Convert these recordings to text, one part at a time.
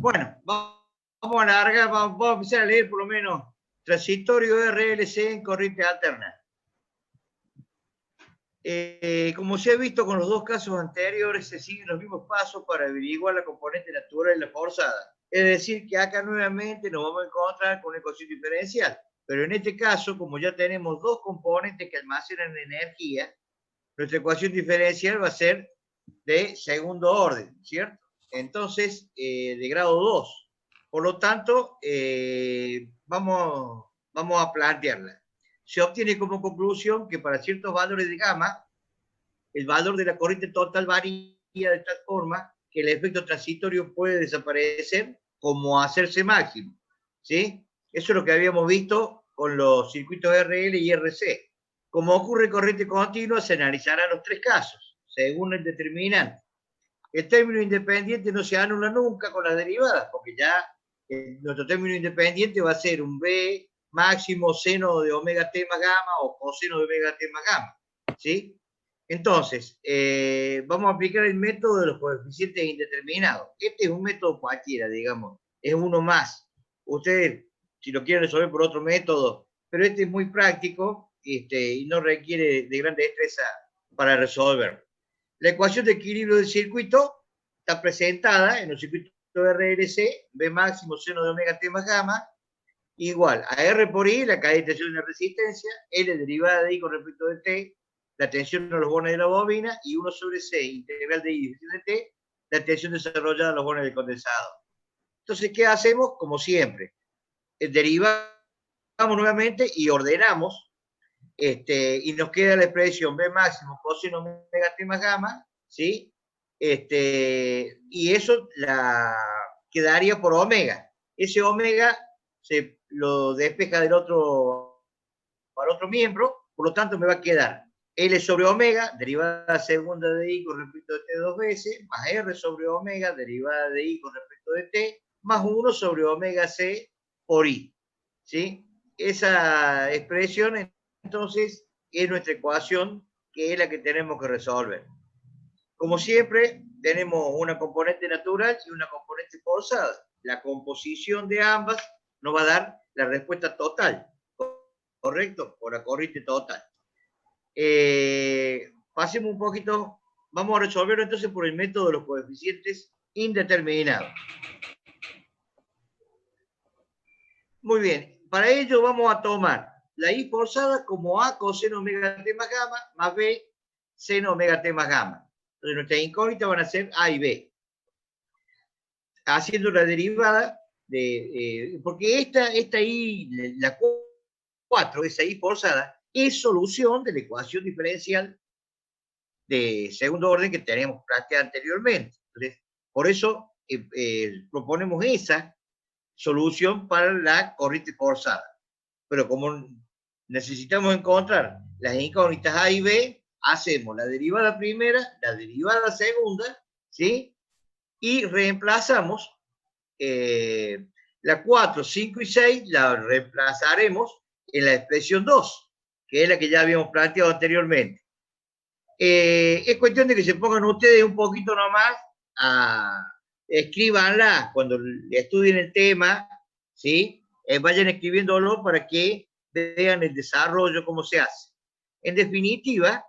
Bueno, vamos a alargar, vamos a empezar a leer por lo menos transitorio RLC en corriente alterna. Como se ha visto con los dos casos anteriores, se siguen los mismos pasos para averiguar la componente natural y la forzada. Es decir, que acá nuevamente nos vamos a encontrar con una ecuación diferencial. Pero en este caso, como ya tenemos dos componentes que almacenan energía, nuestra ecuación diferencial va a ser de segundo orden, ¿cierto? Entonces, de grado 2. Por lo tanto, vamos a plantearla. Se obtiene como conclusión que para ciertos valores de gamma, el valor de la corriente total varía de tal forma que el efecto transitorio puede desaparecer como hacerse máximo, ¿sí? Eso es lo que habíamos visto con los circuitos RL y RC. Como ocurre en corriente continua, se analizarán los tres casos, según el determinante. El término independiente no se anula nunca con las derivadas, porque ya nuestro término independiente va a ser un B máximo seno de omega t más gamma o coseno de omega t más gamma, ¿sí? Entonces, vamos a aplicar el método de los coeficientes indeterminados. Este es un método cualquiera, digamos, es uno más. Ustedes, si lo quieren resolver por otro método, pero este es muy práctico y no requiere de gran destreza para resolverlo. La ecuación de equilibrio del circuito está presentada en el circuito RLC, B máximo seno de omega t más gamma, igual a R por I, la caída de tensión de la resistencia, L derivada de I con respecto de T, la tensión de los bornes de la bobina, y 1 sobre C, integral de I de T, la tensión desarrollada en los bornes del condensador. Entonces, ¿qué hacemos? Como siempre, derivamos nuevamente y ordenamos, y nos queda la expresión B máximo coseno omega t más gamma, ¿sí? Y eso quedaría por omega. Ese omega se lo despeja del otro, para otro miembro, por lo tanto me va a quedar L sobre omega, derivada segunda de I con respecto de T dos veces, más R sobre omega, derivada de I con respecto de T, más 1 sobre omega C por I, ¿sí? Esa expresión, entonces, es nuestra ecuación, que es la que tenemos que resolver. Como siempre, tenemos una componente natural y una componente forzada. La composición de ambas nos va a dar la respuesta total, ¿correcto? Por la corriente total. Pasemos un poquito, vamos a resolverlo entonces por el método de los coeficientes indeterminados. Muy bien, para ello vamos a tomar la I forzada como A coseno omega t más gamma más B seno omega t más gamma. Entonces nuestras incógnitas van a ser A y B. Haciendo la derivada porque esta I, la 4, esa I forzada, es solución de la ecuación diferencial de segundo orden que tenemos planteada anteriormente. Entonces, por eso proponemos esa solución para la corriente forzada. Pero como necesitamos encontrar las incógnitas A y B, hacemos la derivada primera, la derivada segunda, ¿sí? Y reemplazamos la 4, 5 y 6, la reemplazaremos en la expresión 2, que es la que ya habíamos planteado anteriormente. Es cuestión de que se pongan ustedes un poquito nomás, escríbanla cuando estudien el tema, ¿sí? Vayan escribiéndolo para que vean el desarrollo, cómo se hace. En definitiva,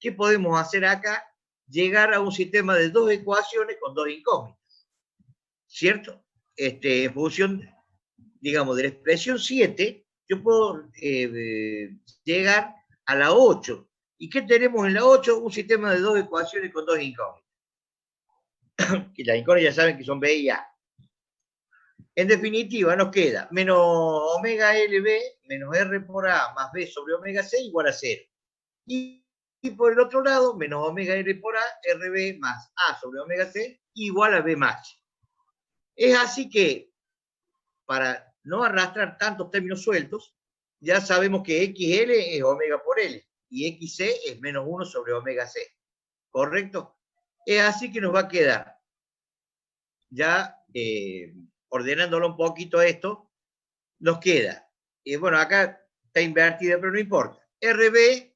¿qué podemos hacer acá? Llegar a un sistema de dos ecuaciones con dos incógnitas, ¿cierto? En función, digamos, de la expresión 7, yo puedo llegar a la 8. ¿Y qué tenemos en la 8? Un sistema de dos ecuaciones con dos incógnitas. Y las incógnitas ya saben que son B y A. En definitiva, nos queda menos omega LB menos R por A más B sobre omega C igual a 0. Y por el otro lado, menos omega R por A, RB más A sobre omega C igual a B más. Es así que, para no arrastrar tantos términos sueltos, ya sabemos que XL es omega por L y XC es menos 1 sobre omega C. ¿Correcto? Es así que nos va a quedar, ya ordenándolo un poquito esto, nos queda, bueno, acá está invertida, pero no importa, RB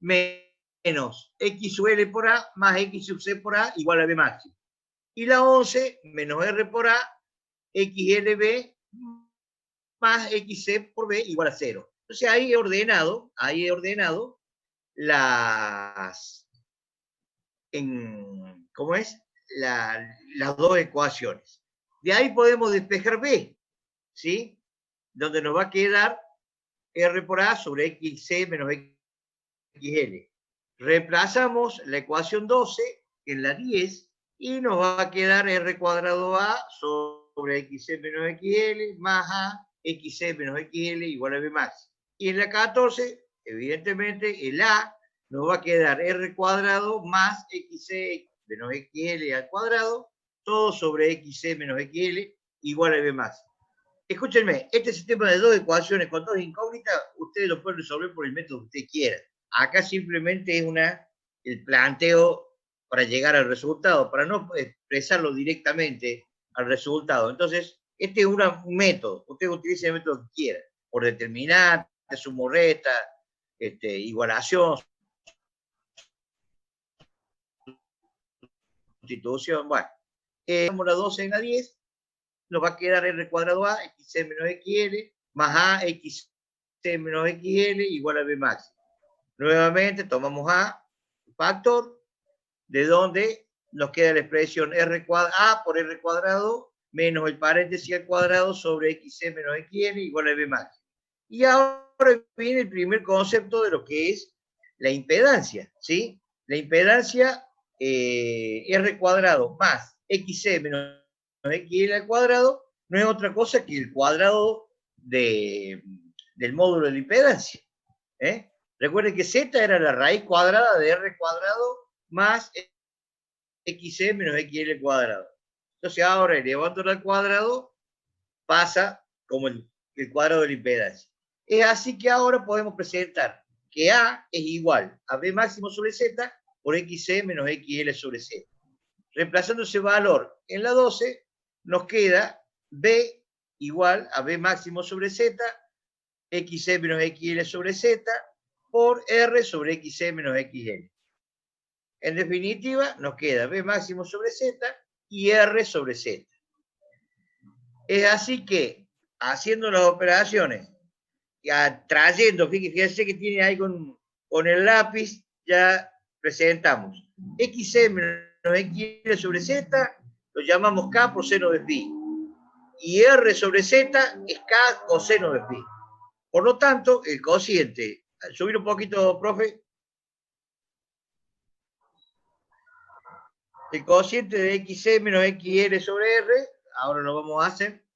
menos X sub L por A más X sub C por A igual a B máximo. Y la 11 menos R por A, XLB más XC por B igual a 0. Entonces ahí he ordenado las, ¿cómo es? Las dos ecuaciones. De ahí podemos despejar B, ¿sí? Donde nos va a quedar R por A sobre XC menos XL. Reemplazamos la ecuación 12 en la 10 y nos va a quedar R cuadrado A sobre XC menos XL más A XC menos XL igual a B max. Y en la 14, evidentemente, el A nos va a quedar R cuadrado más XC menos XL al cuadrado, todo sobre XC menos XL igual a B max. Escúchenme, este sistema de dos ecuaciones con dos incógnitas, ustedes lo pueden resolver por el método que ustedes quieran. Acá simplemente es el planteo para llegar al resultado, para no expresarlo directamente al resultado. Entonces, este es un método. Ustedes utilicen el método que quieran, por determinante, sumorreta, igualación, sustitución, bueno. Vamos a la 12 en la 10, nos va a quedar R cuadrado A, XC menos XL, más A, XC menos XL, igual a B máximo. Nuevamente tomamos A, factor, de donde nos queda la expresión A por R cuadrado menos el paréntesis al cuadrado sobre XC menos XL igual a B máximo. Y ahora viene el primer concepto de lo que es la impedancia, ¿sí? La impedancia R cuadrado más XC menos XL al cuadrado no es otra cosa que el cuadrado del módulo de la impedancia. Recuerden que Z era la raíz cuadrada de R cuadrado más XC menos XL cuadrado. Entonces ahora elevándolo al cuadrado pasa como el cuadrado de la impedancia. Es así que ahora podemos presentar que A es igual a B máximo sobre Z por XC menos XL sobre Z. Reemplazando ese valor en la 12, nos queda B igual a B máximo sobre Z, XC menos XL sobre Z, por R sobre XC menos XL. En definitiva, nos queda B máximo sobre Z y R sobre Z. Es así que, haciendo las operaciones, trayendo, fíjense que tiene ahí con el lápiz, ya presentamos XC menos XL sobre Z, lo llamamos K por seno de phi. Y R sobre Z es K coseno de phi. Por lo tanto, el cociente, subir un poquito, profe. El cociente de XC menos XL sobre R, ahora lo vamos a hacer,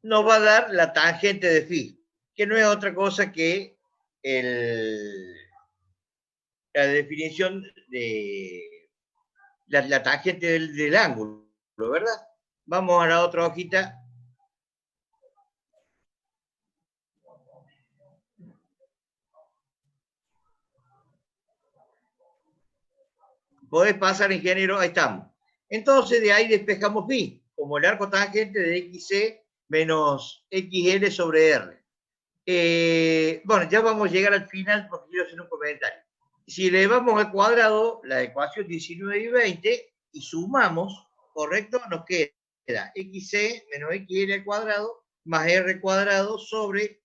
nos va a dar la tangente de phi, que no es otra cosa que la definición de la tangente del ángulo, ¿verdad? Vamos a la otra hojita. Podés pasar, ingeniero, ahí estamos. Entonces de ahí despejamos phi, como el arco tangente de XC menos XL sobre R. Bueno, ya vamos a llegar al final porque quiero hacer un comentario. Si elevamos al cuadrado la ecuación 19 y 20 y sumamos, ¿correcto? Nos queda XC menos XL al cuadrado más R cuadrado sobre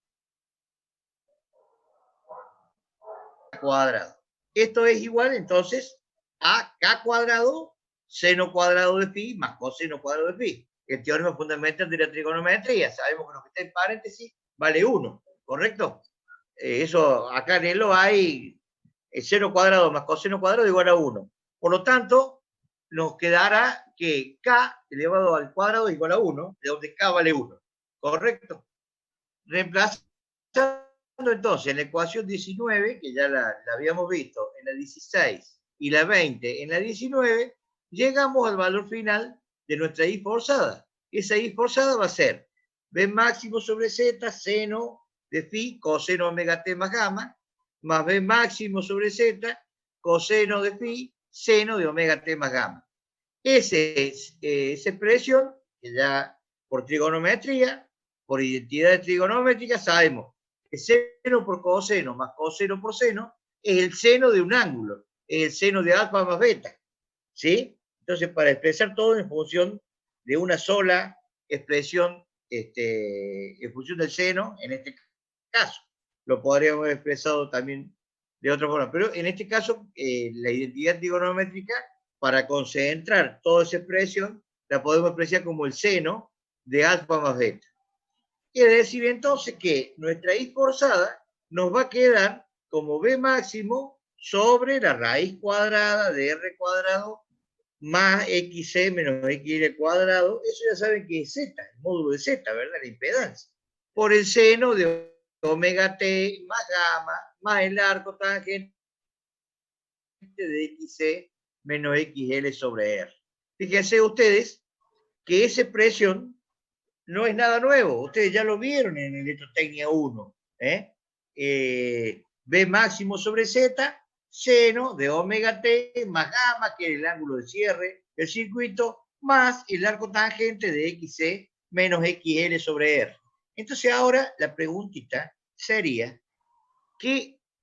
cuadrado. Esto es igual entonces a K cuadrado seno cuadrado de phi más coseno cuadrado de phi. El teorema fundamental de la trigonometría, sabemos que lo que está en paréntesis vale 1, ¿correcto? Eso acá en ELO hay seno cuadrado más coseno cuadrado igual a 1. Por lo tanto, nos quedará que K elevado al cuadrado igual a 1, de donde K vale 1, ¿correcto? Reemplazando entonces en la ecuación 19, que ya la habíamos visto, en la 16 y la 20 en la 19, llegamos al valor final de nuestra I forzada. Esa I forzada va a ser B máximo sobre Z, seno de phi, coseno omega t más gamma, más B máximo sobre Z, coseno de phi, seno de omega t más gamma. Esa expresión, que ya por trigonometría, por identidades trigonométricas, sabemos que seno por coseno más coseno por seno es el seno de un ángulo, es el seno de alfa más beta. ¿sí? Entonces, para expresar todo en función de una sola expresión, en función del seno, en este caso. Lo podríamos haber expresado también de otra forma, pero en este caso, la identidad trigonométrica, para concentrar toda esa expresión, la podemos expresar como el seno de alfa más beta. Quiere decir entonces que nuestra y forzada nos va a quedar como b máximo sobre la raíz cuadrada de r cuadrado más xc menos xl cuadrado. Eso ya saben que es z, el módulo de z, ¿verdad? La impedancia. Por el seno de omega t más gamma más el arco tangente de xc menos xl sobre r. Fíjense ustedes que esa expresión no es nada nuevo. Ustedes ya lo vieron en Electrotecnia 1. B máximo sobre Z, seno de omega t más gamma, que es el ángulo de cierre del circuito, más el arco tangente de xc menos xl sobre r. Entonces ahora la preguntita sería,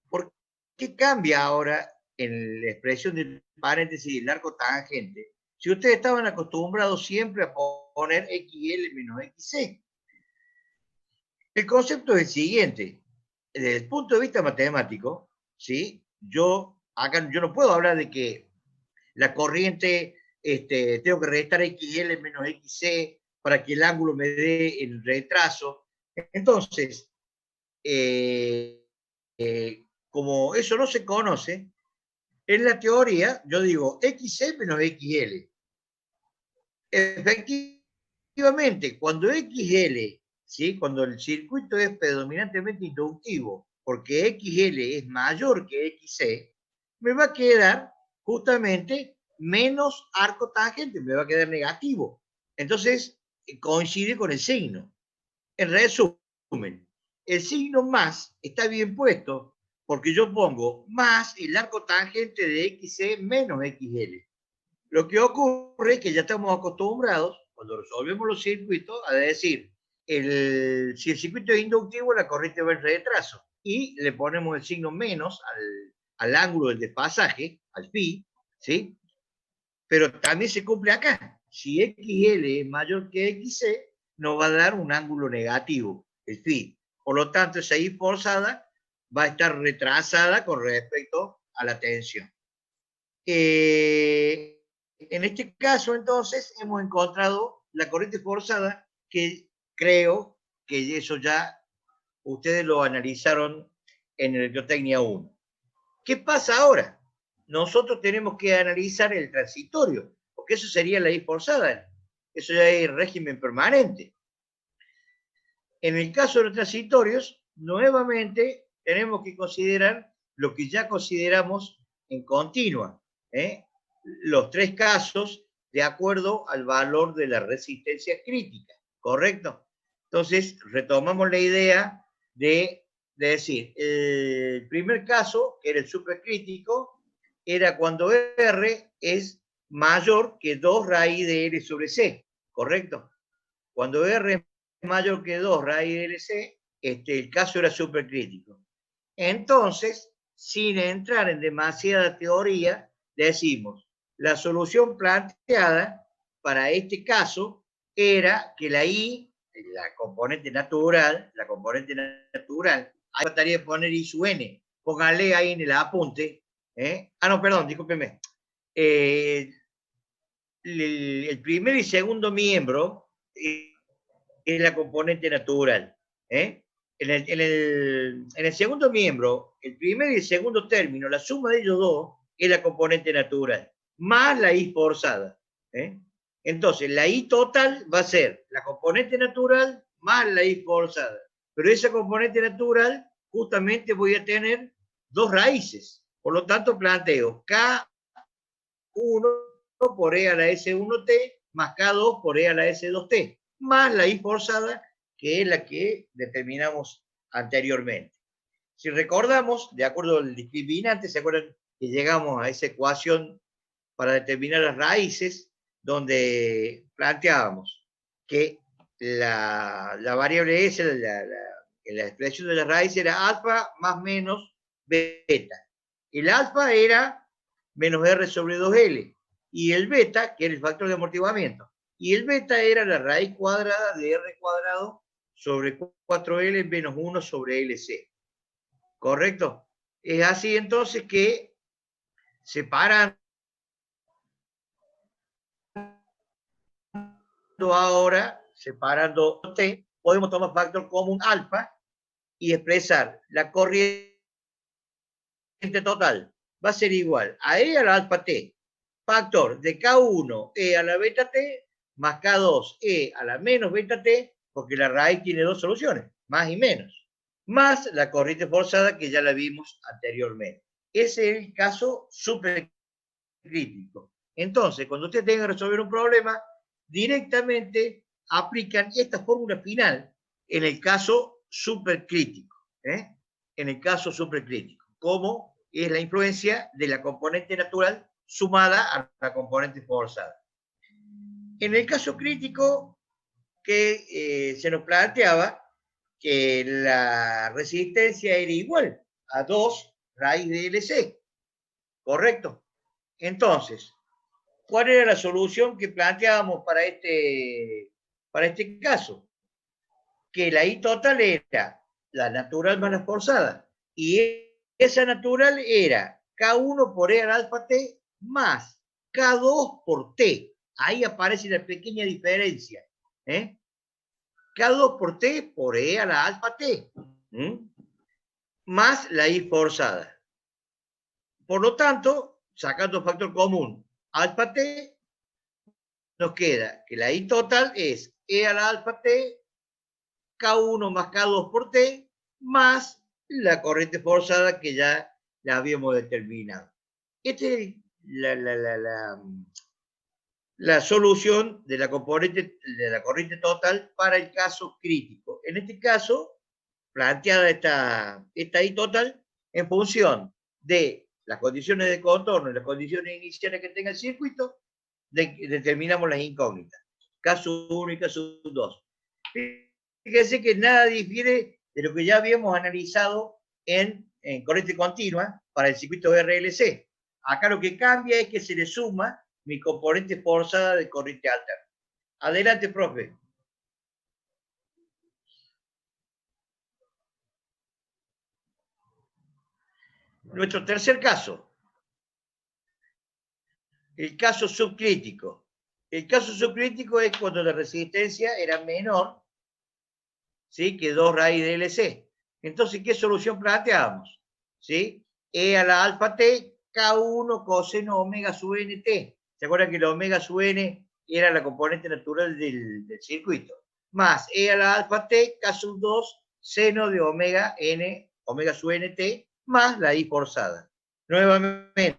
¿por qué cambia ahora en la expresión del paréntesis el arco tangente? Si ustedes estaban acostumbrados siempre a poner XL menos XC. El concepto es el siguiente. Desde el punto de vista matemático, ¿sí? Yo no puedo hablar de que la corriente, tengo que restar XL menos XC para que el ángulo me dé el retraso. Entonces, como eso no se conoce, en la teoría yo digo XC menos XL. Efectivamente, cuando XL, ¿sí? Cuando el circuito es predominantemente inductivo, porque XL es mayor que XC, me va a quedar justamente menos arco tangente, me va a quedar negativo. Entonces, coincide con el signo. En resumen, el signo más está bien puesto porque yo pongo más el arco tangente de XC menos XL. Lo que ocurre es que ya estamos acostumbrados, cuando resolvemos los circuitos, a decir, si el circuito es inductivo, la corriente va en retraso. Y le ponemos el signo menos al ángulo del desfasaje, al phi, ¿sí? Pero también se cumple acá. Si XL es mayor que XC, nos va a dar un ángulo negativo, el phi. Por lo tanto, esa I forzada va a estar retrasada con respecto a la tensión. En este caso, entonces, hemos encontrado la corriente forzada, que creo que eso ya ustedes lo analizaron en Electrotecnia 1. ¿Qué pasa ahora? Nosotros tenemos que analizar el transitorio, porque eso sería la I forzada. Eso ya es régimen permanente. En el caso de los transitorios, nuevamente tenemos que considerar lo que ya consideramos en continua. Los tres casos de acuerdo al valor de la resistencia crítica, ¿correcto? Entonces, retomamos la idea de decir, el primer caso, que era el supercrítico, era cuando R es mayor que 2 raíz de L sobre C, ¿correcto? Cuando R es mayor que 2 raíz de LC, el caso era supercrítico. Entonces, sin entrar en demasiada teoría, decimos, la solución planteada para este caso era que la I, la componente natural, ahí trataría de poner I sub n, póngale ahí en el apunte, no, perdón, discúlpeme. El primer y segundo miembro es la componente natural. En el segundo miembro, el primer y el segundo término, la suma de ellos dos es la componente natural, más la I forzada. Entonces, la I total va a ser la componente natural más la I forzada. Pero esa componente natural, justamente voy a tener dos raíces. Por lo tanto, planteo K1 por E a la S1T más K2 por E a la S2T, más la I forzada, que es la que determinamos anteriormente. Si recordamos, de acuerdo al discriminante, ¿se acuerdan que llegamos a esa ecuación para determinar las raíces, donde planteábamos que la variable S, la expresión de la raíz era alfa más menos beta? El alfa era menos R sobre 2L, y el beta, que era el factor de amortiguamiento. Y el beta era la raíz cuadrada de R cuadrado sobre 4L menos 1 sobre LC. ¿Correcto? Es así entonces que separando ahora, separando T, podemos tomar factor común alfa y expresar la corriente total. Va a ser igual a E a la alfa T, factor de K1 E a la beta T más K2 E a la menos beta T, porque la raíz tiene dos soluciones, más y menos, más la corriente forzada que ya la vimos anteriormente. Ese es el caso supercrítico. Entonces, cuando usted tenga que resolver un problema, directamente aplican esta fórmula final en el caso supercrítico. En el caso supercrítico. ¿Cómo es la influencia de la componente natural sumada a la componente forzada? En el caso crítico que se nos planteaba que la resistencia era igual a 2 raíz de LC, ¿correcto? Entonces, ¿cuál era la solución que planteábamos para este caso? Que la I total era la natural más la forzada, y esa natural era K1 por E al alfa T más K2 por T. Ahí aparece la pequeña diferencia. K2 por T por E a la alfa T. Más la I forzada. Por lo tanto, sacando factor común alfa T, nos queda que la I total es E a la alfa T, K1 más K2 por T, más la corriente forzada que ya la habíamos determinado. Esta es la solución de la corriente total para el caso crítico. En este caso, planteada esta I total en función de las condiciones de contorno y las condiciones iniciales que tenga el circuito, determinamos las incógnitas. Caso 1 y caso 2. Fíjense que nada difiere de lo que ya habíamos analizado en corriente continua para el circuito RLC. Acá lo que cambia es que se le suma mi componente forzada de corriente alterna. Adelante, profe. Nuestro tercer caso. El caso subcrítico. El caso subcrítico es cuando la resistencia era menor, ¿sí?, que 2 raíz de LC. Entonces, ¿qué solución planteamos? ¿Sí? E a la alfa T, K1 coseno omega sub NT. ¿Se acuerdan que la omega sub N era la componente natural del circuito? Más E a la alfa T, K sub 2, seno de omega N, omega sub NT, más la I forzada. Nuevamente,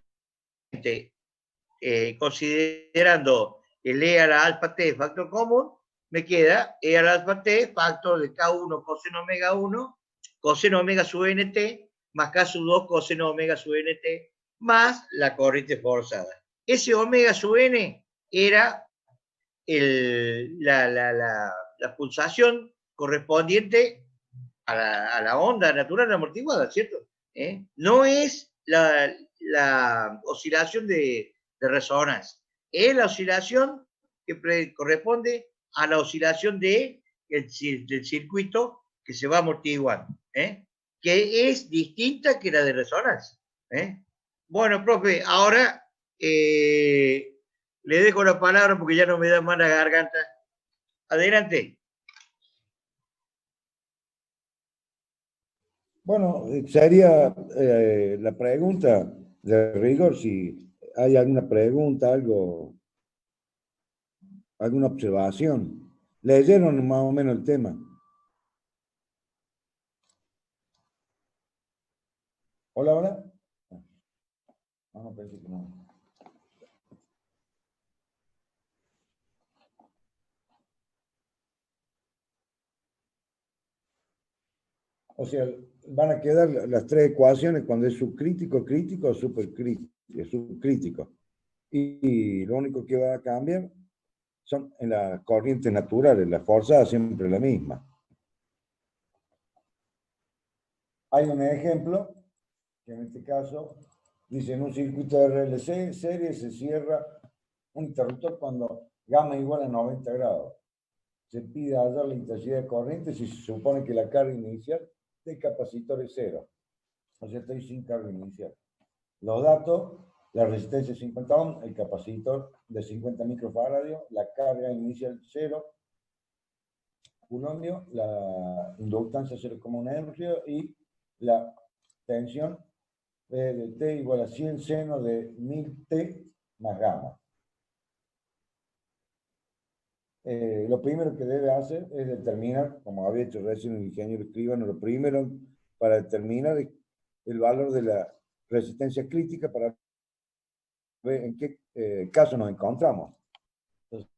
considerando el E a la alfa T factor común, me queda E a la alfa T factor de K1 coseno omega 1, coseno omega sub NT, más K sub 2 coseno omega sub NT, más la corriente forzada. Ese omega sub N era la pulsación correspondiente a la onda natural amortiguada, ¿cierto? No es la oscilación de resonancia, es la oscilación que corresponde a la oscilación del circuito que se va amortiguando, que es distinta que la de resonancia. Bueno, profe, ahora le dejo la palabra porque ya no me da más la garganta. Adelante. Bueno, sería la pregunta de rigor, si hay alguna pregunta, alguna observación. ¿Leyeron más o menos el tema? Hola, hola. No, pensé que no. O sea, van a quedar las tres ecuaciones cuando es subcrítico, crítico o subcrítico. Y lo único que va a cambiar son en las corrientes naturales, la forzada siempre la misma. Hay un ejemplo, que en este caso dice: en un circuito RLC serie se cierra un interruptor cuando gamma igual a 90 grados. Se pide hallar la intensidad de corriente si se supone que la carga inicial del capacitor es cero. O sea, estoy sin carga inicial. Los datos, la resistencia 50 ohms, el capacitor de 50 microfaradios, la carga inicial 0 coulombio, la inductancia 0,1 amperio y la tensión de T igual a 100 seno de 1000T más gamma. Lo primero que debe hacer es determinar, como había hecho recién el ingeniero Escribano, lo primero para determinar el valor de la resistencia crítica para ver en qué caso nos encontramos. Entonces,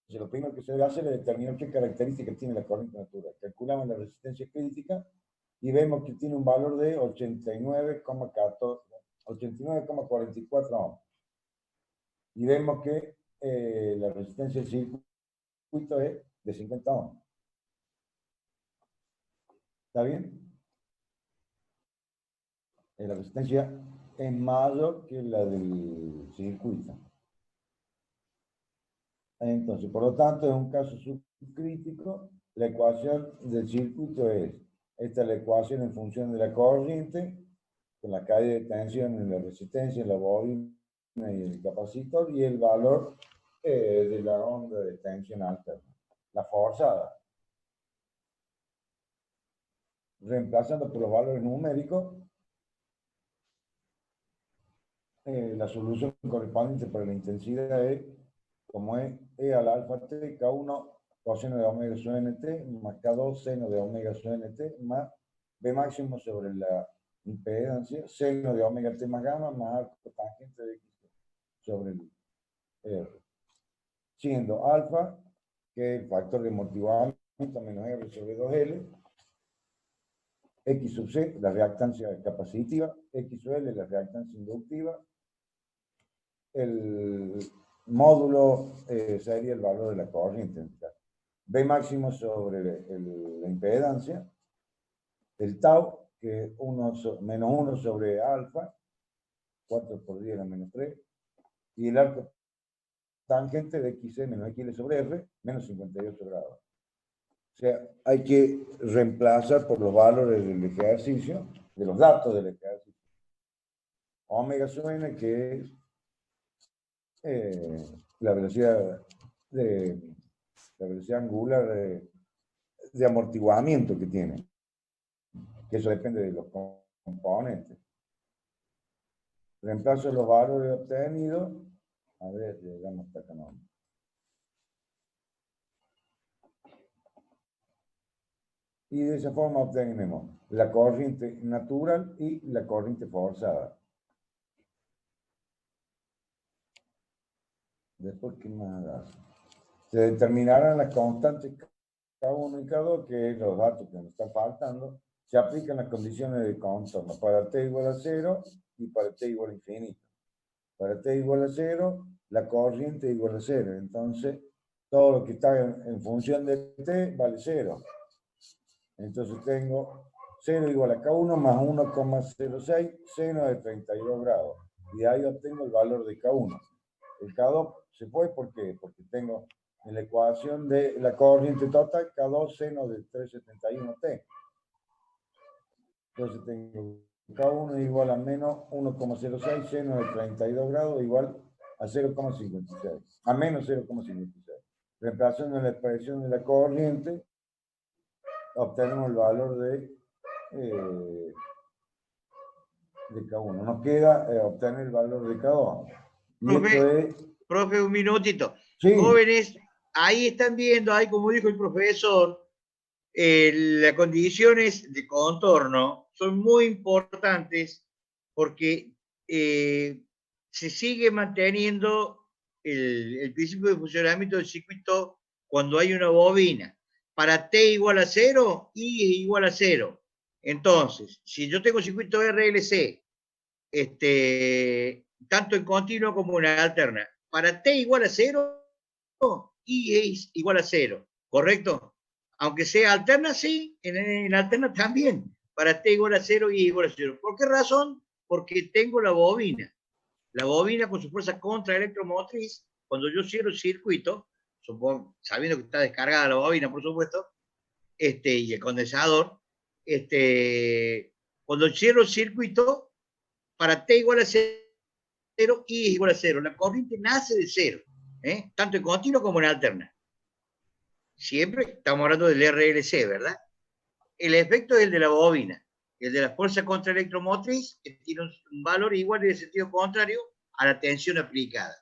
lo primero que se debe hacer es determinar qué características tiene la corriente natural. Calculamos la resistencia crítica y vemos que tiene un valor de 89,44 ohms. Y vemos que la resistencia del circuito es de 50 ohms. ¿Está bien? La resistencia es mayor que la del circuito. Entonces, por lo tanto, en un caso subcrítico, la ecuación del circuito es, esta es la ecuación en función de la corriente, con la caída de tensión en la resistencia, en la bobina y el capacitor, y el valor de la onda de tensión alterna, la forzada. Reemplazando por los valores numéricos, la solución correspondiente para la intensidad es, como es E al alfa t, K1 coseno de omega sub nt, más K2 seno de omega sub nt, más B máximo sobre la impedancia, seno de omega t más gamma, más arco tangente de X sobre el R. Siendo alfa, que es el factor de amortiguamiento, menos R sobre 2L, X sub C, la reactancia capacitiva, X sub L, la reactancia inductiva, el módulo sería el valor de la corriente. B máximo sobre la impedancia, el tau, que es menos 1 sobre alfa, 4 por 10 a la menos 3, y el arco tangente de XC menos XL sobre R, menos 58 grados. O sea, hay que reemplazar por los valores del ejercicio, de los datos del ejercicio. Omega sub n, que es la velocidad angular de amortiguamiento que tiene, que eso depende de los componentes. Reemplazo los valores obtenidos, a ver, llegamos hasta acá, no. Y de esa forma obtenemos la corriente natural y la corriente forzada. Después, ¿qué más hace? Se determinarán las constantes K1 y K2, que es los datos que nos están faltando. Se aplican las condiciones de contorno para T igual a 0 y para T igual a infinito. Para T igual a 0, la corriente igual a 0. Entonces, todo lo que está en función de T vale 0. Entonces tengo 0 igual a K1 más 1,06 seno de 32 grados. Y de ahí obtengo el valor de K1. El K2 se fue, ¿por qué? Porque tengo en la ecuación de la corriente total K2 seno de 371T. Entonces tengo K1 igual a menos 1,06 seno de 32 grados igual a 0,56. A menos 0,56. Reemplazando la expresión de la corriente, obtenemos el valor de K1. Nos queda obtener el valor de K2. Y profe, un minutito. Sí. Jóvenes, ahí están viendo, ahí como dijo el profesor, las condiciones de contorno son muy importantes porque se sigue manteniendo el principio de funcionamiento del circuito cuando hay una bobina. Para T igual a 0, I es igual a 0. Entonces, si yo tengo circuito RLC, tanto en continuo como en alterna, para T igual a 0, I es igual a 0, ¿correcto? Aunque sea alterna, sí, en alterna también. Para T igual a 0 y igual a 0. ¿Por qué razón? Porque tengo la bobina. La bobina con su fuerza contraelectromotriz Cuando yo cierro el circuito, supongo, sabiendo que está descargada la bobina, por supuesto, y el condensador, cuando cierro el circuito, para T igual a 0, I es igual a 0. La corriente nace de 0, tanto en continuo como en alterna. Siempre estamos hablando del RLC, ¿verdad? El efecto es el de la bobina. El de la fuerza contraelectromotriz, que tiene un valor igual en el sentido contrario a la tensión aplicada.